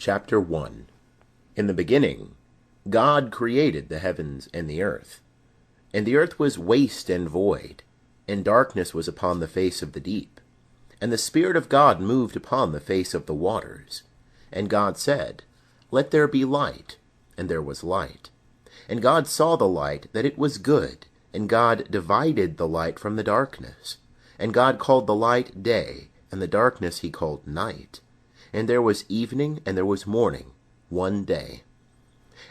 Chapter 1. In the beginning, God created the heavens and the earth. And the earth was waste and void, and darkness was upon the face of the deep. And the Spirit of God moved upon the face of the waters. And God said, Let there be light. And there was light. And God saw the light, that it was good. And God divided the light from the darkness. And God called the light day, and the darkness he called night. And there was evening, and there was morning, one day.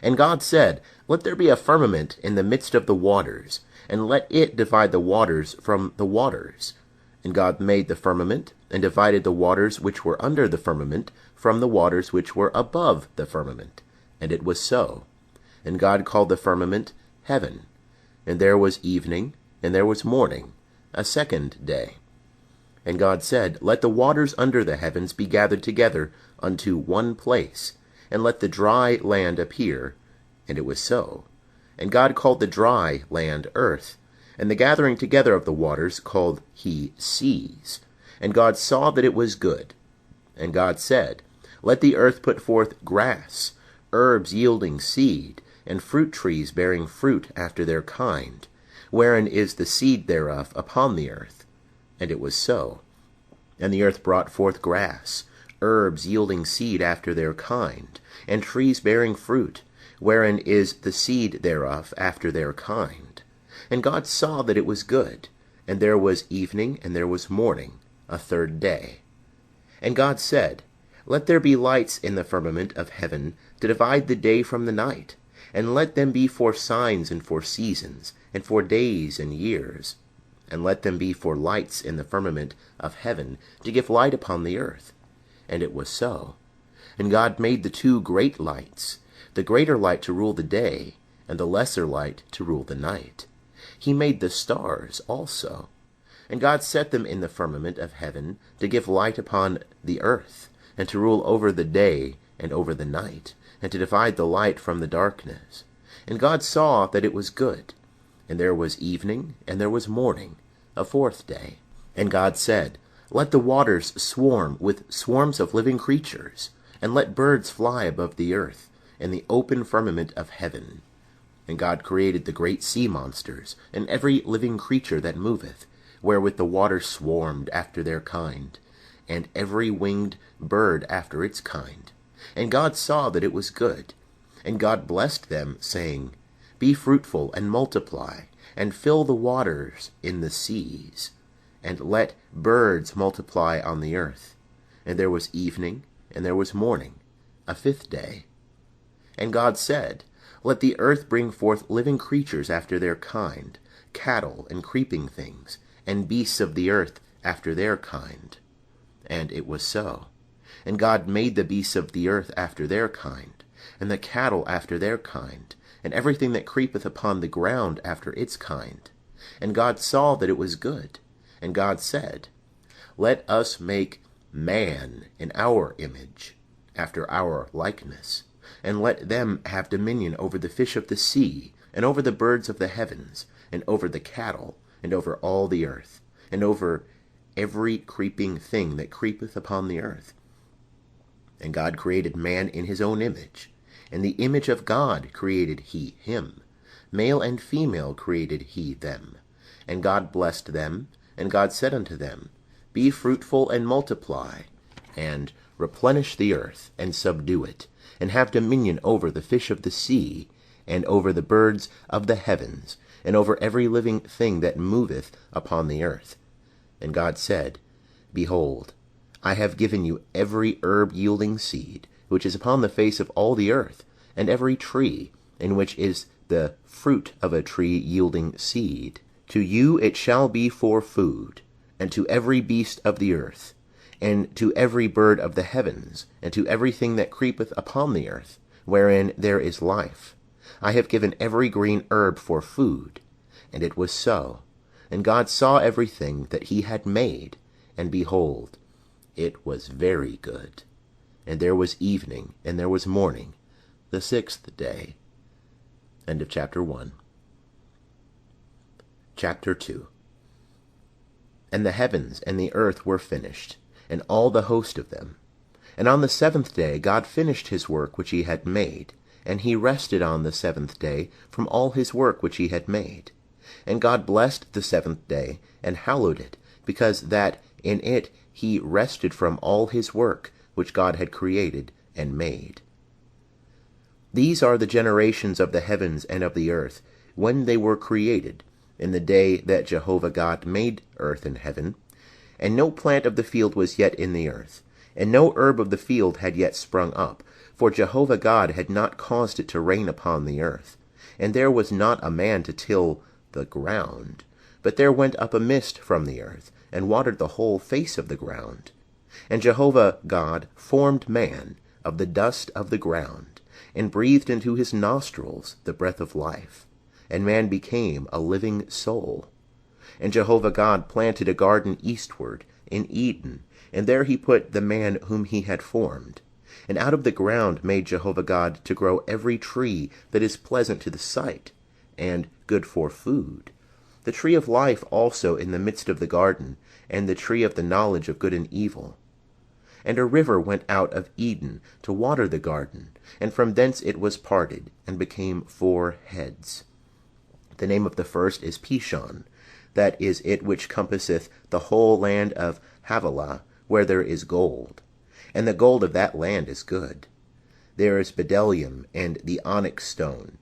And God said, Let there be a firmament in the midst of the waters, and let it divide the waters from the waters. And God made the firmament, and divided the waters which were under the firmament from the waters which were above the firmament. And it was so. And God called the firmament heaven. And there was evening, and there was morning, a second day. And God said, Let the waters under the heavens be gathered together unto one place, and let the dry land appear. And it was so. And God called the dry land earth, and the gathering together of the waters called he seas. And God saw that it was good. And God said, Let the earth put forth grass, herbs yielding seed, and fruit trees bearing fruit after their kind, wherein is the seed thereof upon the earth. And it was so. And the earth brought forth grass, herbs yielding seed after their kind, and trees bearing fruit, wherein is the seed thereof after their kind. And God saw that it was good. And there was evening, and there was morning, a third day. And God said, Let there be lights in the firmament of heaven to divide the day from the night, and let them be for signs and for seasons, and for days and years. And let them be for lights in the firmament of heaven to give light upon the earth. And it was so. And God made the two great lights, the greater light to rule the day, and the lesser light to rule the night. He made the stars also. And God set them in the firmament of heaven to give light upon the earth, and to rule over the day and over the night, and to divide the light from the darkness. And God saw that it was good. And there was evening, and there was morning, a fourth day. And God said, Let the waters swarm with swarms of living creatures, and let birds fly above the earth, in the open firmament of heaven. And God created the great sea monsters, and every living creature that moveth, wherewith the waters swarmed after their kind, and every winged bird after its kind. And God saw that it was good. And God blessed them, saying, Be fruitful, and multiply, and fill the waters in the seas, and let birds multiply on the earth. And there was evening, and there was morning, a fifth day. And God said, Let the earth bring forth living creatures after their kind, cattle and creeping things, and beasts of the earth after their kind. And it was so. And God made the beasts of the earth after their kind, and the cattle after their kind, and everything that creepeth upon the ground after its kind. And God saw that it was good. And God said, Let us make man in our image, after our likeness, and let them have dominion over the fish of the sea, and over the birds of the heavens, and over the cattle, and over all the earth, and over every creeping thing that creepeth upon the earth. And God created man in his own image. In the image of God created he him. Male and female created he them. And God blessed them, and God said unto them, Be fruitful and multiply, and replenish the earth, and subdue it, and have dominion over the fish of the sea, and over the birds of the heavens, and over every living thing that moveth upon the earth. And God said, Behold, I have given you every herb yielding seed, which is upon the face of all the earth, and every tree, in which is the fruit of a tree yielding seed. To you it shall be for food, and to every beast of the earth, and to every bird of the heavens, and to everything that creepeth upon the earth, wherein there is life. I have given every green herb for food. And it was so. And God saw everything that he had made, and behold, it was very good. And there was evening, and there was morning, the sixth day. End of chapter 1. Chapter 2. And the heavens and the earth were finished, and all the host of them. And on the seventh day God finished his work which he had made, and he rested on the seventh day from all his work which he had made. And God blessed the seventh day, and hallowed it, because that in it he rested from all his work which God had created and made. These are the generations of the heavens and of the earth, when they were created, in the day that Jehovah God made earth and heaven. And no plant of the field was yet in the earth, and no herb of the field had yet sprung up, for Jehovah God had not caused it to rain upon the earth. And there was not a man to till the ground, but there went up a mist from the earth, and watered the whole face of the ground. And Jehovah God formed man of the dust of the ground, and breathed into his nostrils the breath of life, and man became a living soul. And Jehovah God planted a garden eastward in Eden, and there he put the man whom he had formed. And out of the ground made Jehovah God to grow every tree that is pleasant to the sight, and good for food, the tree of life also in the midst of the garden, and the tree of the knowledge of good and evil. And a river went out of Eden to water the garden, and from thence it was parted, and became 4 heads. The name of the first is Pishon, that is it which compasseth the whole land of Havilah, where there is gold. And the gold of that land is good. There is bdellium and the onyx stone.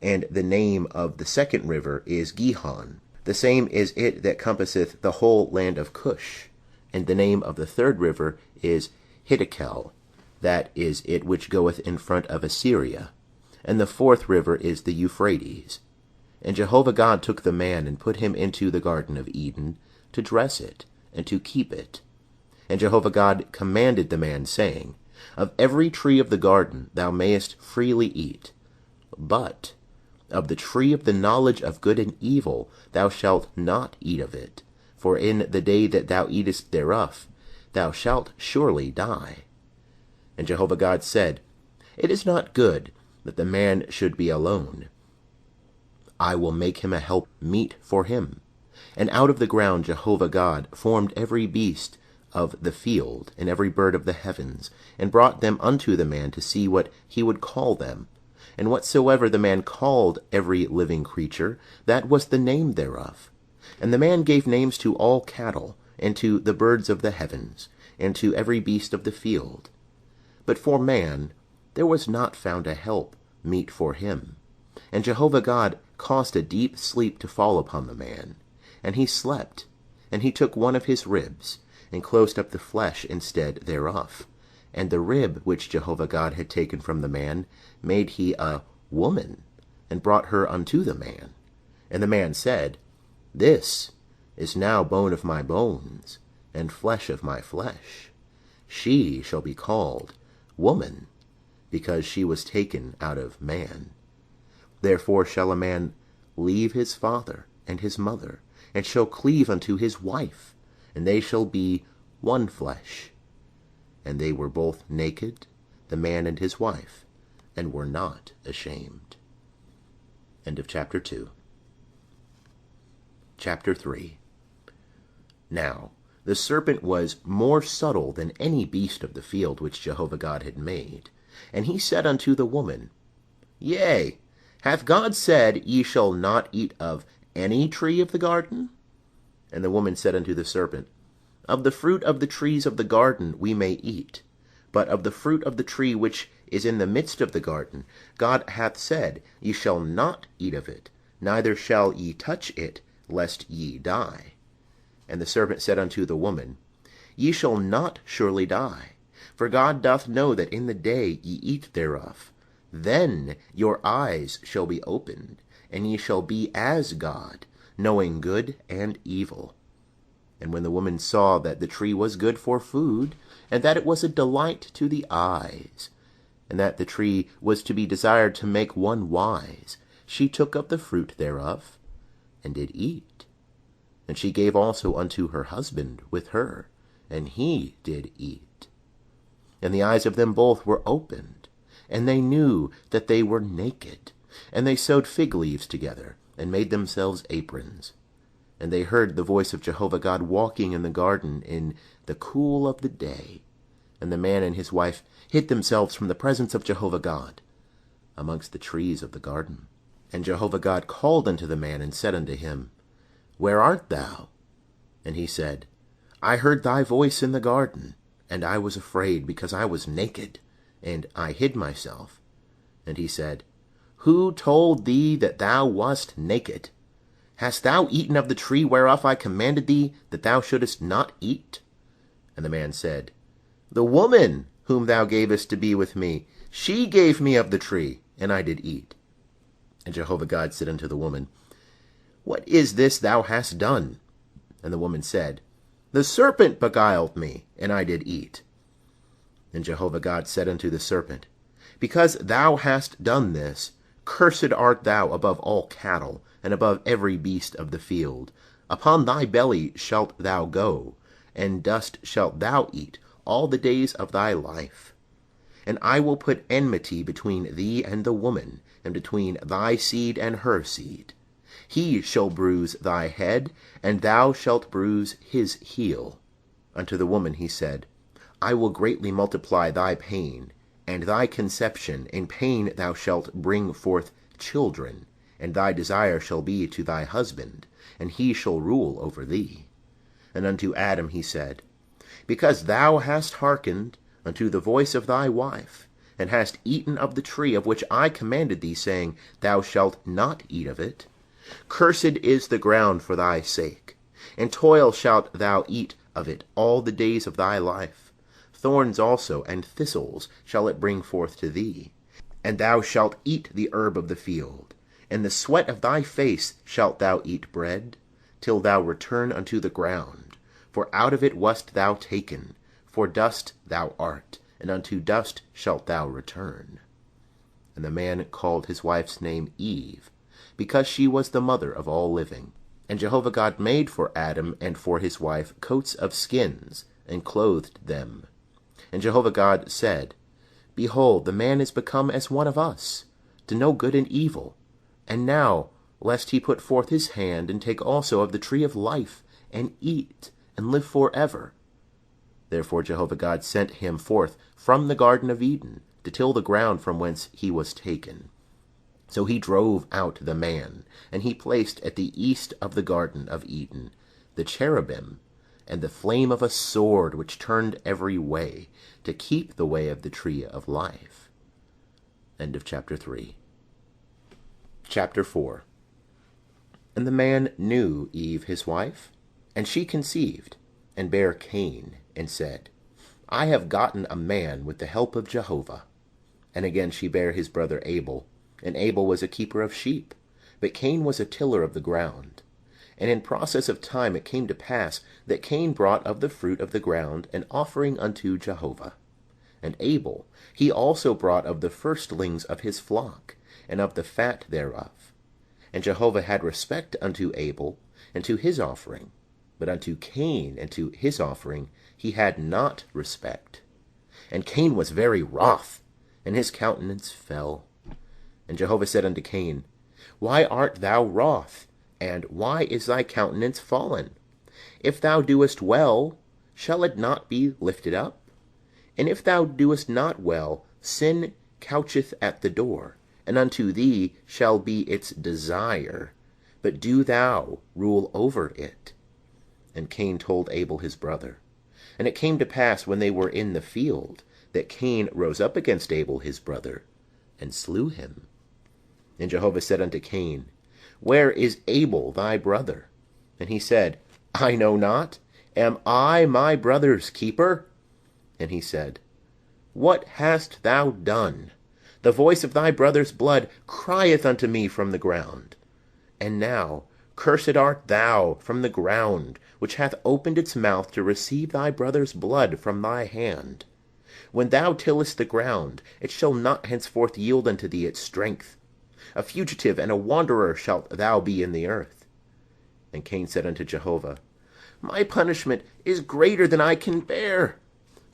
And the name of the second river is Gihon. The same is it that compasseth the whole land of Cush. And the name of the third river is Hiddekel, that is it which goeth in front of Assyria. And the fourth river is the Euphrates. And Jehovah God took the man, and put him into the garden of Eden, to dress it, and to keep it. And Jehovah God commanded the man, saying, Of every tree of the garden thou mayest freely eat, but of the tree of the knowledge of good and evil thou shalt not eat of it, for in the day that thou eatest thereof thou shalt surely die. And Jehovah God said, It is not good that the man should be alone. I will make him a help meet for him. And out of the ground Jehovah God formed every beast of the field, and every bird of the heavens, and brought them unto the man to see what he would call them. And whatsoever the man called every living creature, that was the name thereof. And the man gave names to all cattle, and to the birds of the heavens, and to every beast of the field. But for man there was not found a help meet for him. And Jehovah God caused a deep sleep to fall upon the man, and he slept. And he took one of his ribs, and closed up the flesh instead thereof. And the rib which Jehovah God had taken from the man made he a woman, and brought her unto the man. And the man said, This is now bone of my bones, and flesh of my flesh. She shall be called woman, because she was taken out of man. Therefore shall a man leave his father and his mother, and shall cleave unto his wife, and they shall be one flesh. And they were both naked, the man and his wife, and were not ashamed. End of chapter 2. Chapter 3. Now the serpent was more subtle than any beast of the field which Jehovah God had made. And he said unto the woman, Yea, hath God said, Ye shall not eat of any tree of the garden? And the woman said unto the serpent, Of the fruit of the trees of the garden we may eat, but of the fruit of the tree which is in the midst of the garden, God hath said, Ye shall not eat of it, neither shall ye touch it, lest ye die. And the serpent said unto the woman, Ye shall not surely die, for God doth know that in the day ye eat thereof, then your eyes shall be opened, and ye shall be as God, knowing good and evil. And when the woman saw that the tree was good for food, and that it was a delight to the eyes, and that the tree was to be desired to make one wise, she took of the fruit thereof, and did eat. And she gave also unto her husband with her, and he did eat. And the eyes of them both were opened, and they knew that they were naked. And they sewed fig leaves together, and made themselves aprons. And they heard the voice of Jehovah God walking in the garden in the cool of the day. And the man and his wife hid themselves from the presence of Jehovah God amongst the trees of the garden. And Jehovah God called unto the man, and said unto him, Where art thou? And he said, I heard thy voice in the garden, and I was afraid, because I was naked, and I hid myself. And he said, Who told thee that thou wast naked? Hast thou eaten of the tree whereof I commanded thee that thou shouldest not eat? And the man said, The woman whom thou gavest to be with me, she gave me of the tree, and I did eat. And Jehovah God said unto the woman, What is this thou hast done? And the woman said, The serpent beguiled me, and I did eat. And Jehovah God said unto the serpent, Because thou hast done this, cursed art thou above all cattle, and above every beast of the field. Upon thy belly shalt thou go, and dust shalt thou eat all the days of thy life. And I will put enmity between thee and the woman, and between thy seed and her seed. He shall bruise thy head, and thou shalt bruise his heel. Unto the woman he said, I will greatly multiply thy pain, and thy conception. In pain thou shalt bring forth children, and thy desire shall be to thy husband, and he shall rule over thee. And unto Adam he said, Because thou hast hearkened unto the voice of thy wife, and hast eaten of the tree of which I commanded thee, saying, Thou shalt not eat of it, cursed is the ground for thy sake, and toil shalt thou eat of it all the days of thy life. Thorns also and thistles shall it bring forth to thee, and thou shalt eat the herb of the field. In the sweat of thy face shalt thou eat bread, till thou return unto the ground. For out of it wast thou taken, for dust thou art, and unto dust shalt thou return. And the man called his wife's name Eve, because she was the mother of all living. And Jehovah God made for Adam and for his wife coats of skins, and clothed them. And Jehovah God said, Behold, the man is become as one of us, to know good and evil. And now, lest he put forth his hand, and take also of the tree of life, and eat, and live forever. Therefore Jehovah God sent him forth from the Garden of Eden, to till the ground from whence he was taken. So he drove out the man, and he placed at the east of the Garden of Eden the cherubim, and the flame of a sword which turned every way, to keep the way of the tree of life. End of chapter 3. Chapter 4. And the man knew Eve his wife, and she conceived, and bare Cain, and said, I have gotten a man with the help of Jehovah. And again she bare his brother Abel, and Abel was a keeper of sheep, but Cain was a tiller of the ground. And in process of time it came to pass that Cain brought of the fruit of the ground an offering unto Jehovah. And Abel, he also brought of the firstlings of his flock, and of the fat thereof. And Jehovah had respect unto Abel, and to his offering, but unto Cain and to his offering he had not respect. And Cain was very wroth, and his countenance fell. And Jehovah said unto Cain, Why art thou wroth, and why is thy countenance fallen? If thou doest well, shall it not be lifted up? And if thou doest not well, sin coucheth at the door, and unto thee shall be its desire, but do thou rule over it. And Cain told Abel his brother. And it came to pass, when they were in the field, that Cain rose up against Abel his brother, and slew him. And Jehovah said unto Cain, Where is Abel thy brother? And he said, I know not. Am I my brother's keeper? And he said, What hast thou done? The voice of thy brother's blood crieth unto me from the ground. And now, cursed art thou from the ground, which hath opened its mouth to receive thy brother's blood from thy hand. When thou tillest the ground, it shall not henceforth yield unto thee its strength. A fugitive and a wanderer shalt thou be in the earth. And Cain said unto Jehovah, My punishment is greater than I can bear.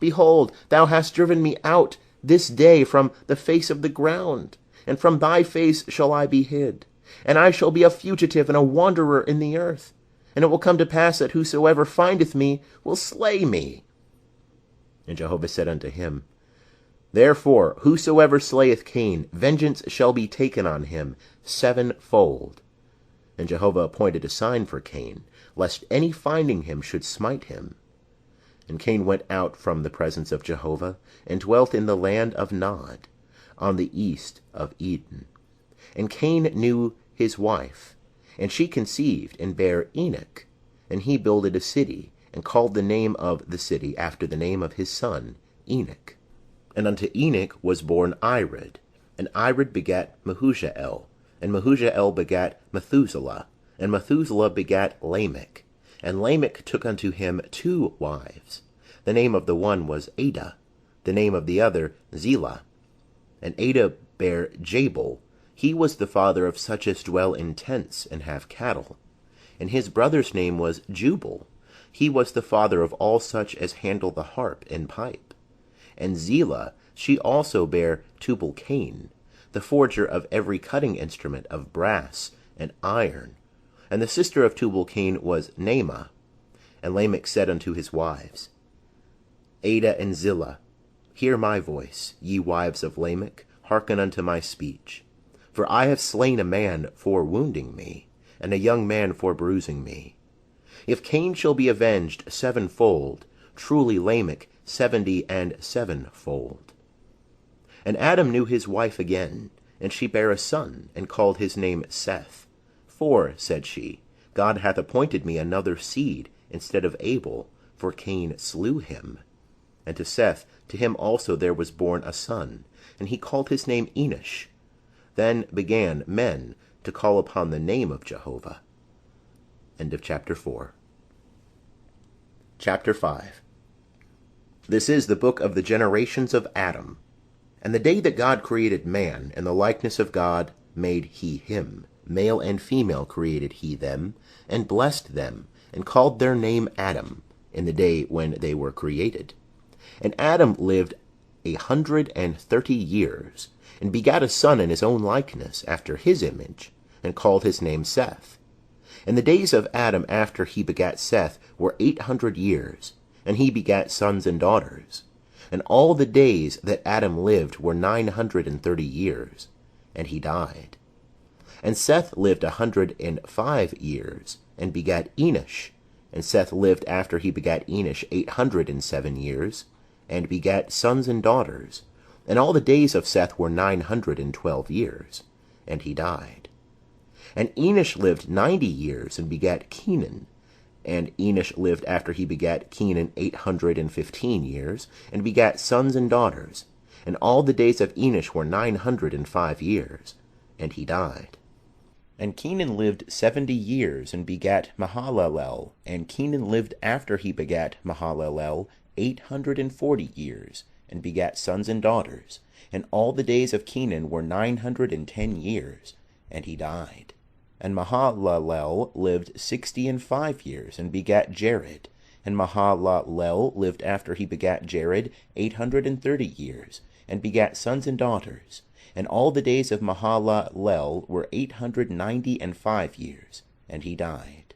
Behold, thou hast driven me out this day from the face of the ground, and from thy face shall I be hid. And I shall be a fugitive and a wanderer in the earth. And it will come to pass that whosoever findeth me will slay me. And Jehovah said unto him, Therefore whosoever slayeth Cain, vengeance shall be taken on him sevenfold. And Jehovah appointed a sign for Cain, lest any finding him should smite him. And Cain went out from the presence of Jehovah, and dwelt in the land of Nod, on the east of Eden. And Cain knew his wife, and she conceived, and bare Enoch. And he builded a city, and called the name of the city after the name of his son Enoch. And unto Enoch was born Irad, and Irad begat Mehujael, and Mehujael begat Methuselah, and Methuselah begat Lamech. And Lamech took unto him 2 wives. The name of the one was Ada, the name of the other Zillah. And Ada bare Jabal. He was the father of such as dwell in tents and have cattle. And his brother's name was Jubal. He was the father of all such as handle the harp and pipe. And Zillah, she also bare Tubal-Cain, the forger of every cutting instrument of brass and iron. And the sister of Tubal-Cain was Naamah. And Lamech said unto his wives, Ada and Zillah, hear my voice, ye wives of Lamech, hearken unto my speech. For I have slain a man for wounding me, and a young man for bruising me. If Cain shall be avenged sevenfold, truly Lamech 77fold. And Adam knew his wife again, and she bare a son, and called his name Seth. For, said she, God hath appointed me another seed instead of Abel, for Cain slew him. And to Seth, to him also there was born a son, and he called his name Enosh. Then began men to call upon the name of Jehovah. End of chapter 4. Chapter 5. This is the book of the generations of Adam. And the day that God created man, in the likeness of God made he him. Male and female created he them, and blessed them, and called their name Adam, in the day when they were created. And Adam lived 130 years, and begat a son in his own likeness, after his image, and called his name Seth. And the days of Adam after he begat Seth were 800 years, and he begat sons and daughters. And all the days that Adam lived were 930 years, and he died. And Seth lived 105 years, and begat Enosh. And Seth lived after he begat Enosh 807 years, and begat sons and daughters. And all the days of Seth were 912 years, and he died. And Enosh lived 90 years, and begat Kenan. And Enosh lived after he begat Kenan 815 years, and begat sons and daughters. And all the days of Enosh were 905 years, and he died. And Kenan lived 70 years, and begat Mahalalel. And Kenan lived after he begat Mahalalel 840 years, and begat sons and daughters. And all the days of Kenan were 910 years, and he died. And Mahalalel lived 65 years, and begat Jared. And Mahalalel lived after he begat Jared 830 years, and begat sons and daughters. And all the days of Mahalalel were 895 years, and he died.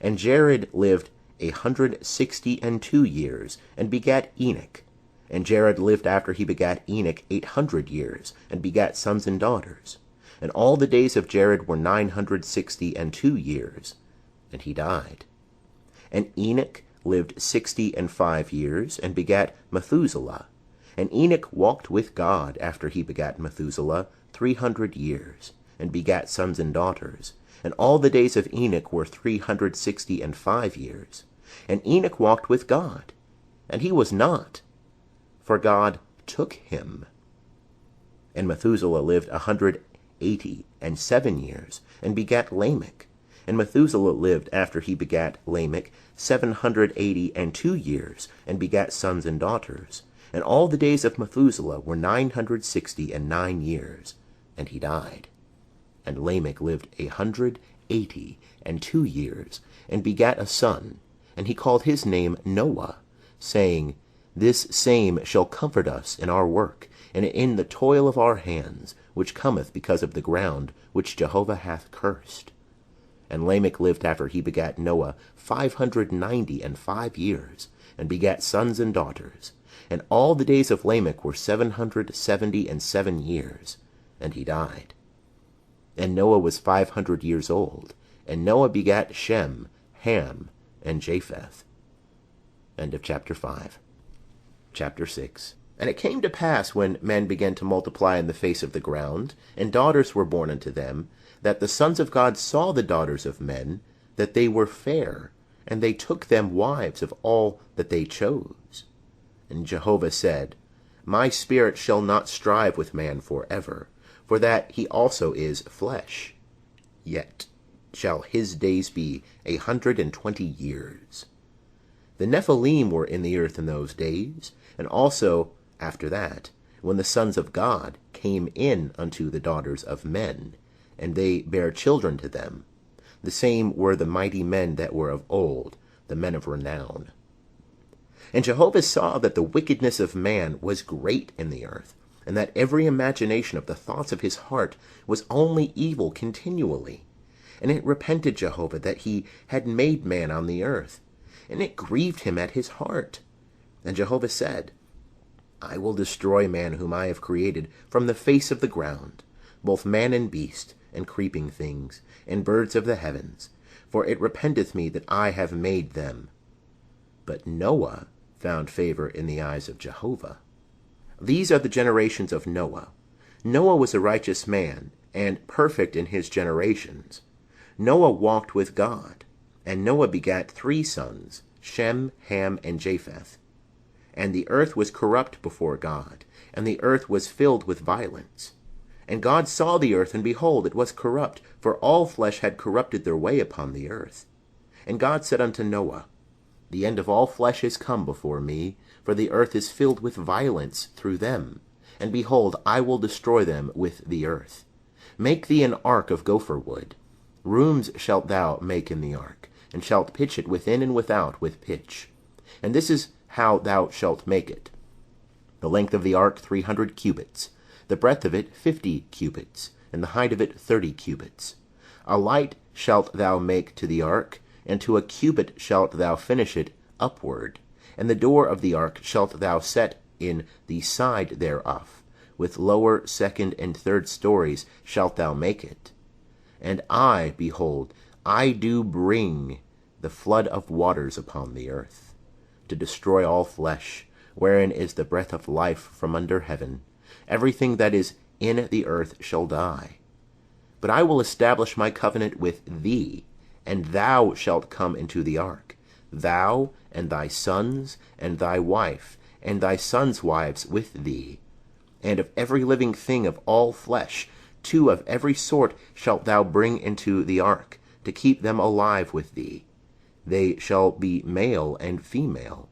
And Jared lived 162 years, and begat Enoch. And Jared lived after he begat Enoch 800 years, and begat sons and daughters. And all the days of Jared were 962 years, and he died. And Enoch lived 65 years, and begat Methuselah. And Enoch walked with God after he begat Methuselah 300 years, and begat sons and daughters. And all the days of Enoch were 365 years. And Enoch walked with God, and he was not, for God took him. And Methuselah lived 187 years, and begat Lamech. And Methuselah lived after he begat Lamech 782 years, and begat sons and daughters. And all the days of Methuselah were 969 years, and he died. And Lamech lived 182 years, and begat a son, and he called his name Noah, saying, This same shall comfort us in our work, and in the toil of our hands, which cometh because of the ground which Jehovah hath cursed. And Lamech lived after he begat Noah 595 years, and begat sons and daughters. And all the days of Lamech were 777 years, and he died. And Noah was 500 years old, and Noah begat Shem, Ham, and Japheth. End of chapter 5. Chapter 6. And it came to pass, when men began to multiply in the face of the ground, and daughters were born unto them, that the sons of God saw the daughters of men, that they were fair, and they took them wives of all that they chose. And Jehovah said, My spirit shall not strive with man for ever, for that he also is flesh. Yet shall his days be 120 years. The Nephilim were in the earth in those days, and also after that, when the sons of God came in unto the daughters of men, and they bare children to them. The same were the mighty men that were of old, the men of renown. And Jehovah saw that the wickedness of man was great in the earth, and that every imagination of the thoughts of his heart was only evil continually. And it repented Jehovah that he had made man on the earth, and it grieved him at his heart. And Jehovah said, I will destroy man whom I have created from the face of the ground, both man and beast, and creeping things, and birds of the heavens, for it repenteth me that I have made them. But Noah found favor in the eyes of Jehovah. These are the generations of Noah. Noah was a righteous man, and perfect in his generations. Noah walked with God, and Noah begat 3 sons, Shem, Ham, and Japheth. And the earth was corrupt before God, and the earth was filled with violence. And God saw the earth, and behold, it was corrupt, for all flesh had corrupted their way upon the earth. And God said unto Noah, The end of all flesh is come before me, for the earth is filled with violence through them. And behold, I will destroy them with the earth. Make thee an ark of gopher wood. Rooms shalt thou make in the ark, and shalt pitch it within and without with pitch. And this is how thou shalt make it. The length of the ark 300 cubits, the breadth of it 50 cubits, and the height of it 30 cubits. A light shalt thou make to the ark, and to a cubit shalt thou finish it upward. And the door of the ark shalt thou set in the side thereof. With lower, second, and third stories shalt thou make it. And I, behold, I do bring the flood of waters upon the earth, to destroy all flesh, wherein is the breath of life from under heaven. Everything that is in the earth shall die. But I will establish my covenant with thee, and thou shalt come into the ark, thou, and thy sons, and thy wife, and thy sons' wives with thee. And of every living thing of all flesh, 2 of every sort shalt thou bring into the ark, to keep them alive with thee. They shall be male and female.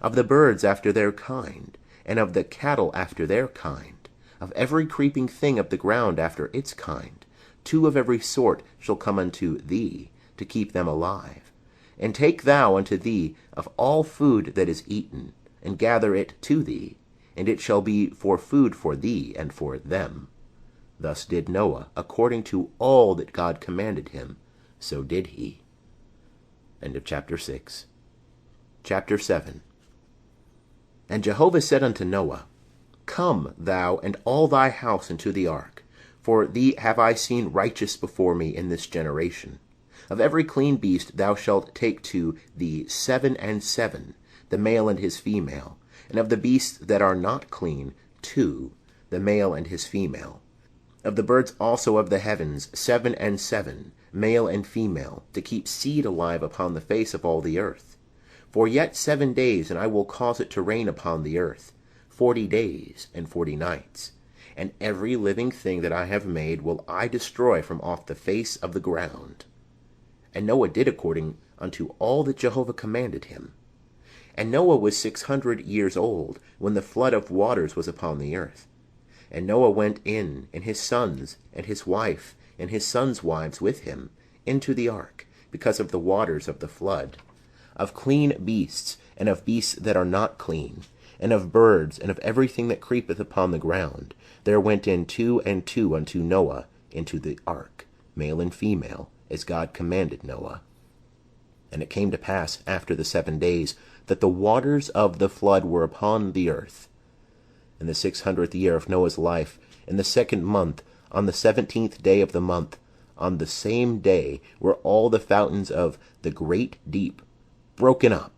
Of the birds after their kind, and of the cattle after their kind, of every creeping thing of the ground after its kind, 2 of every sort shall come unto thee, to keep them alive. And take thou unto thee of all food that is eaten, and gather it to thee, and it shall be for food for thee and for them. Thus did Noah, according to all that God commanded him, so did he. End of chapter 6. Chapter 7. And Jehovah said unto Noah, Come, thou and all thy house into the ark, for thee have I seen righteous before me in this generation. Of every clean beast thou shalt take to thee 7 and 7, the male and his female, and of the beasts that are not clean 2, the male and his female. Of the birds also of the heavens 7 and 7, male and female, to keep seed alive upon the face of all the earth. For yet 7 days, and I will cause it to rain upon the earth, 40 days and 40 nights. And every living thing that I have made will I destroy from off the face of the ground. And Noah did according unto all that Jehovah commanded him. And Noah was 600 years old when the flood of waters was upon the earth. And Noah went in, and his sons, and his wife, and his sons' wives with him, into the ark, because of the waters of the flood. Of clean beasts, and of beasts that are not clean, and of birds, and of everything that creepeth upon the ground, there went in 2 and 2 unto Noah into the ark, male and female, as God commanded Noah. And it came to pass after the 7 days, that the waters of the flood were upon the earth. In the 600th year of Noah's life, in the 2nd month, on the 17th day of the month, on the same day were all the fountains of the great deep broken up,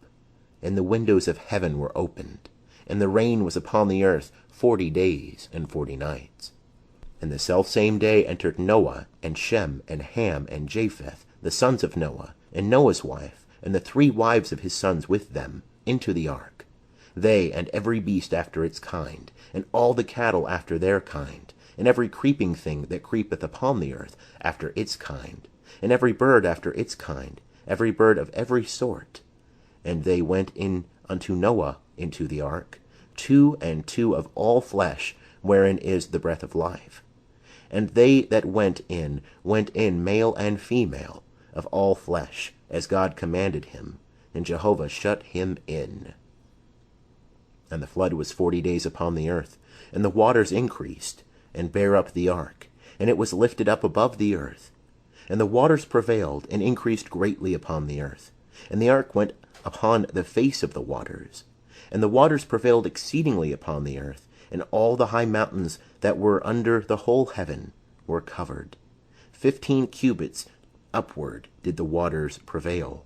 and the windows of heaven were opened, and the rain was upon the earth 40 days and 40 nights. And the selfsame day entered Noah, and Shem, and Ham, and Japheth, the sons of Noah, and Noah's wife, and the 3 wives of his sons with them, into the ark, they and every beast after its kind, and all the cattle after their kind, and every creeping thing that creepeth upon the earth after its kind, and every bird after its kind, every bird of every sort. And they went in unto Noah into the ark, 2 and 2 of all flesh, wherein is the breath of life. And they that went in, male and female, of all flesh, as God commanded him, and Jehovah shut him in. And the flood was 40 days upon the earth, and the waters increased, and bare up the ark, and it was lifted up above the earth. And the waters prevailed, and increased greatly upon the earth. And the ark went upon the face of the waters. And the waters prevailed exceedingly upon the earth, and all the high mountains that were under the whole heaven were covered. 15 cubits upward did the waters prevail,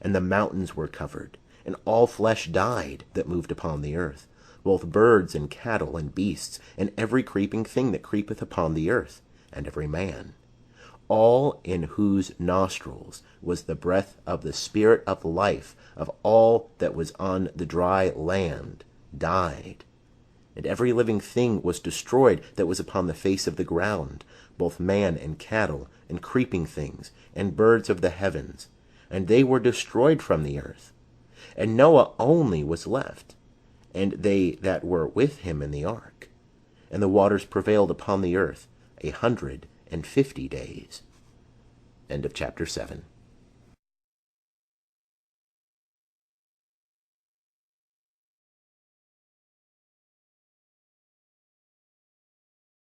and the mountains were covered, and all flesh died that moved upon the earth, both birds and cattle and beasts, and every creeping thing that creepeth upon the earth, and every man. All in whose nostrils was the breath of the spirit of life of all that was on the dry land died. And every living thing was destroyed that was upon the face of the ground, both man and cattle, and creeping things, and birds of the heavens, and they were destroyed from the earth. And Noah only was left, and they that were with him in the ark. And the waters prevailed upon the earth 150 days. End of chapter 7.